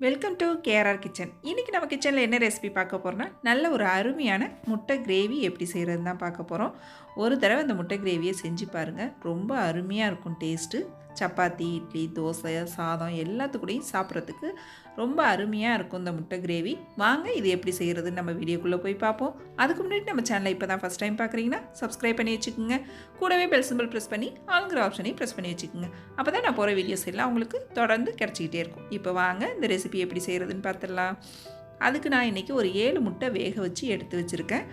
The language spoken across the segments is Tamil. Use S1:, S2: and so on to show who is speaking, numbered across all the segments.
S1: Welcome to KRR kitchen. இன்றைக்கி நம்ம கிச்சனில் என்ன ரெசிபி பார்க்க போகிறோன்னா, நல்ல ஒரு அருமையான முட்டை கிரேவி எப்படி செய்கிறதுன்னு தான் பார்க்க போகிறோம். ஒரு தடவை அந்த முட்டை கிரேவியை செஞ்சு பாருங்கள், ரொம்ப அருமையாக இருக்கும் டேஸ்ட்டு. சப்பாத்தி, இட்லி, தோசை, சாதம் எல்லாத்துக்கூடையும் சாப்பிட்றதுக்கு ரொம்ப அருமையாக இருக்கும் இந்த முட்டை கிரேவி. வாங்க இது எப்படி செய்கிறதுன்னு நம்ம வீடியோக்குள்ளே போய் பார்ப்போம். அதுக்கு முன்னாடி நம்ம சேனலை இப்போ தான் ஃபஸ்ட் டைம் பார்க்குறீங்கன்னா சப்ஸ்கிரைப் பண்ணி வச்சுக்கோங்க. கூடவே பெல் சிம்பிள் ப்ரெஸ் பண்ணி ஆளுங்கிற ஆப்ஷனையும் ப்ரெஸ் பண்ணி வச்சுக்கோங்க. அப்போ தான் நான் போகிற வீடியோஸ் எல்லாம் உங்களுக்கு தொடர்ந்து கிடச்சிக்கிட்டே இருக்கும். இப்போ வாங்க இந்த ரெசிபி எப்படி செய்கிறதுன்னு பார்த்துடலாம். அதுக்கு நான் இன்றைக்கி ஒரு 7 முட்டை வேக வச்சு எடுத்து வச்சுருக்கேன்.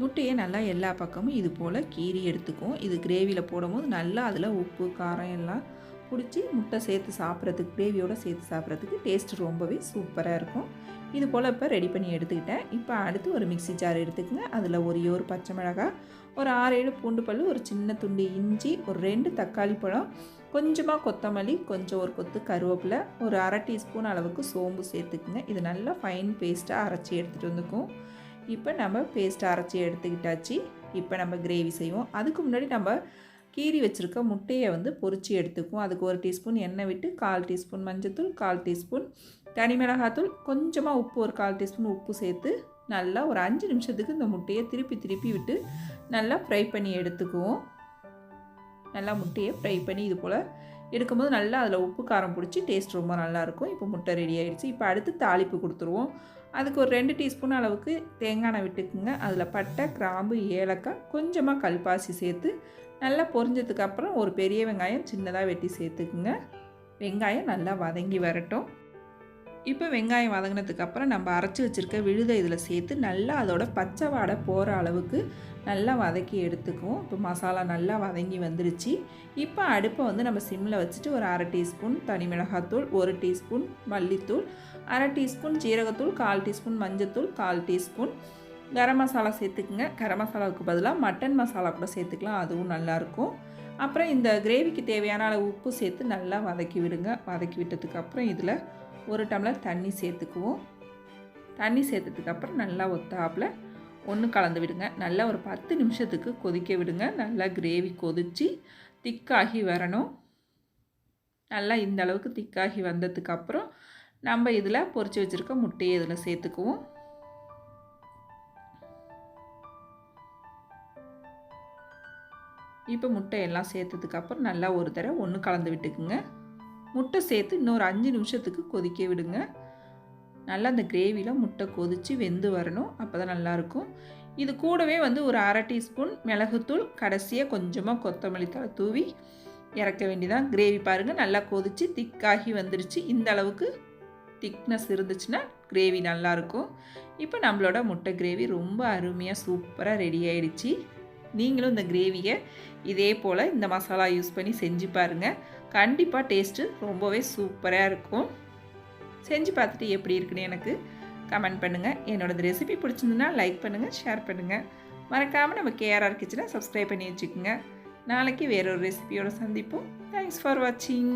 S1: முட்டையை நல்லா எல்லா பக்கமும் இது போல் கீறி எடுத்துக்கும். இது கிரேவியில் போடும்போது நல்லா அதில் உப்பு காரம் எல்லாம் பிடிச்சி முட்டை சேர்த்து சாப்பிட்றதுக்கு, கிரேவியோடு சேர்த்து சாப்பிட்றதுக்கு டேஸ்ட்டு ரொம்பவே சூப்பராக இருக்கும். இது போல் இப்போ ரெடி பண்ணி எடுத்துக்கிட்டேன். இப்போ அடுத்து ஒரு மிக்ஸி ஜார் எடுத்துக்கங்க. அதில் ஒரு பச்சை மிளகாய், ஒரு 6-7 பூண்டு பல், ஒரு சின்ன துண்டு இஞ்சி, ஒரு 2 தக்காளி பழம், கொஞ்சமாக கொத்தமல்லி, கொஞ்சம் ஒரு கொத்து கருவேப்பிலை, ஒரு 1/2 டீஸ்பூன் அளவுக்கு சோம்பு சேர்த்துக்குங்க. இது நல்லா ஃபைன் பேஸ்ட்டாக அரைச்சி எடுத்துகிட்டு வந்துக்கும். இப்போ நம்ம பேஸ்ட்டை அரைச்சி எடுத்துக்கிட்டாச்சு. இப்போ நம்ம கிரேவி செய்வோம். அதுக்கு முன்னாடி நம்ம கீறி வச்சுருக்க முட்டையை பொரித்து எடுத்துக்குவோம். அதுக்கு 1 டீஸ்பூன் எண்ணெய் விட்டு 1/4 டீஸ்பூன் மஞ்சள்தூள், 1/4 டீஸ்பூன் தனி மிளகாத்தூள், கொஞ்சமாக உப்பு, ஒரு 1/4 டீஸ்பூன் உப்பு சேர்த்து நல்லா ஒரு 5 நிமிஷத்துக்கு இந்த முட்டையை திருப்பி விட்டு நல்லா ஃப்ரை பண்ணி எடுத்துக்குவோம். நல்லா முட்டையை ஃப்ரை பண்ணி இது போல் எடுக்கும்போது நல்லா அதில் உப்பு காரம் பிடிச்சி டேஸ்ட் ரொம்ப நல்லாயிருக்கும். இப்போ முட்டை ரெடி ஆகிடுச்சு. இப்போ அடுத்து தாளிப்பு கொடுத்துருவோம். அதுக்கு ஒரு 2 டீஸ்பூன் அளவுக்கு தேங்காய் எண்ணெய் விட்டுக்குங்க. அதில் பட்டை, கிராம்பு, ஏலக்காய், கொஞ்சமாக கல்பாசி சேர்த்து நல்லா பொரிஞ்சதுக்கப்புறம் ஒரு பெரிய வெங்காயம் சின்னதாக வெட்டி சேர்த்துக்குங்க. வெங்காயம் நல்லா வதங்கி வரட்டும். இப்போ வெங்காயம் வதங்கினதுக்கப்புறம் நம்ம அரைச்சி வச்சுருக்க விழுதை இதில் சேர்த்து நல்லா அதோட பச்சை வாடை போகிற அளவுக்கு நல்லா வதக்கி எடுத்துக்குவோம். இப்போ மசாலா நல்லா வதங்கி வந்துருச்சு. இப்போ அடுப்பை நம்ம சிம்மில் வச்சுட்டு ஒரு 1/2 டீஸ்பூன் தனி மிளகாத்தூள், 1 டீஸ்பூன் மல்லித்தூள், 1/2 டீஸ்பூன் ஜீரகத்தூள், 1/4 டீஸ்பூன் மஞ்சத்தூள், 1/4 டீஸ்பூன் கரம் மசாலா சேர்த்துக்குங்க. கரம் மசாலாவுக்கு பதிலாக மட்டன் மசாலா கூட சேர்த்துக்கலாம், அதுவும் நல்லாயிருக்கும். அப்புறம் இந்த கிரேவிக்கு தேவையான அளவு உப்பு சேர்த்து நல்லா வதக்கி விடுங்க. வதக்கி விட்டதுக்கப்புறம் இதில் 1 டம்ளர் தண்ணி சேர்த்துக்குவோம். தண்ணி சேர்த்ததுக்கப்புறம் நல்லா ஒத்தாப்பில் ஒன்று கலந்து விடுங்க. நல்லா ஒரு 10 நிமிஷத்துக்கு கொதிக்க விடுங்க. நல்லா கிரேவி கொதித்து திக்காகி வரணும். நல்லா இந்த அளவுக்கு திக்காகி வந்ததுக்கப்புறம் நம்ம இதில் பொரிச்சு வச்சுருக்க முட்டையை இதில் சேர்த்துக்குவோம். இப்போ முட்டையெல்லாம் சேர்த்ததுக்கப்புறம் நல்லா ஒரு தடவை ஒன்று கலந்து விட்டுக்குங்க. முட்டை சேர்த்து இன்னொரு 5 நிமிஷத்துக்கு கொதிக்க விடுங்க. நல்லா அந்த கிரேவியில் முட்டை கொதித்து வெந்து வரணும். அப்போ தான் நல்லாயிருக்கும். இது கூடவே ஒரு 1/2 டீஸ்பூன் மிளகுத்தூள், கடைசியாக கொஞ்சமாக கொத்தமல்லி தழை தூவி இறக்க வேண்டியதான். கிரேவி பாருங்கள் நல்லா கொதித்து திக்காகி வந்துருச்சு. இந்த அளவுக்கு திக்னஸ் இருந்துச்சுன்னா கிரேவி நல்லாயிருக்கும். இப்போ நம்மளோட முட்டை கிரேவி ரொம்ப அருமையாக சூப்பராக ரெடி ஆகிடுச்சு. நீங்களும் இந்த கிரேவியை இதே போல் இந்த மசாலா யூஸ் பண்ணி செஞ்சு பாருங்கள். கண்டிப்பாக டேஸ்ட்டு ரொம்பவே சூப்பராக இருக்கும். செஞ்சு பார்த்துட்டு எப்படி இருக்குன்னு எனக்கு கமெண்ட் பண்ணுங்கள். என்னோடய ரெசிபி பிடிச்சிருந்துன்னா லைக் பண்ணுங்கள், ஷேர் பண்ணுங்கள். மறக்காமல் நம்ம கேஆர்ஆர் கிச்சனை சப்ஸ்கிரைப் பண்ணி வச்சுக்கோங்க. நாளைக்கு வேறொரு ரெசிபியோடு சந்திப்போம். தேங்க்ஸ் ஃபார் வாட்சிங்.